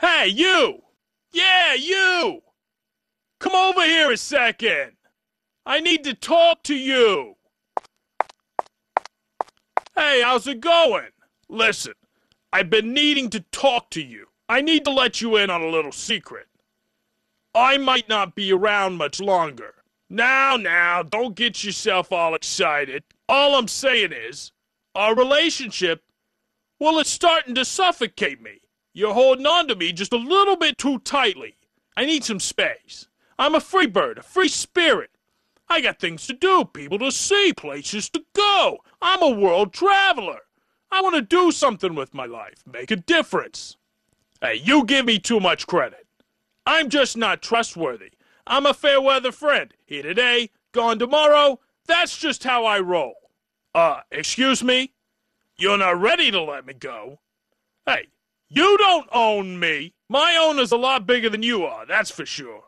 Hey, you! Yeah, you! Come over here a second. I need to talk to you. Hey, how's it going? Listen, I've been needing to talk to you. I need to let you in on a little secret. I might not be around much longer. Now, don't get yourself all excited. All I'm saying is, our relationship, well, it's starting to suffocate me. You're holding on to me just a little bit too tightly. I need some space. I'm a free bird, a free spirit. I got things to do, people to see, places to go. I'm a world traveler. I want to do something with my life, make a difference. Hey, you give me too much credit. I'm just not trustworthy. I'm a fair weather friend. Here today, gone tomorrow. That's just how I roll. Excuse me? You're not ready to let me go? Hey, you don't own me. My owner's a lot bigger than you are, that's for sure.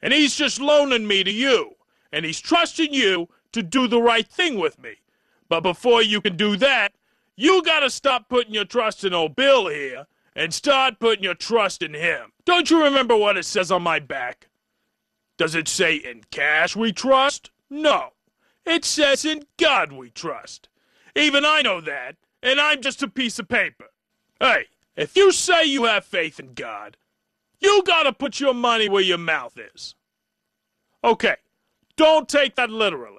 And he's just loaning me to you. And he's trusting you to do the right thing with me. But before you can do that, you gotta stop putting your trust in old Bill here and start putting your trust in him. Don't you remember what it says on my back? Does it say in cash we trust? No. It says in God we trust. Even I know that, and I'm just a piece of paper. Hey, if you say you have faith in God, you gotta put your money where your mouth is. Okay, don't take that literally.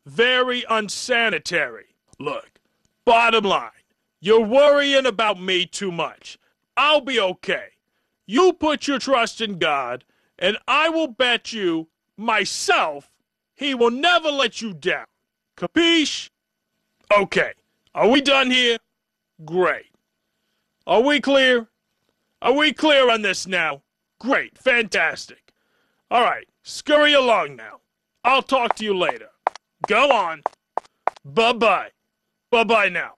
Very unsanitary. Look, bottom line, you're worrying about me too much. I'll be okay. You put your trust in God, and I will bet you, myself, he will never let you down. Capiche? Okay, are we done here? Great. Are we clear? Are we clear on this now? Great, fantastic. All right, scurry along now. I'll talk to you later. Go on. Bye-bye. Bye-bye now.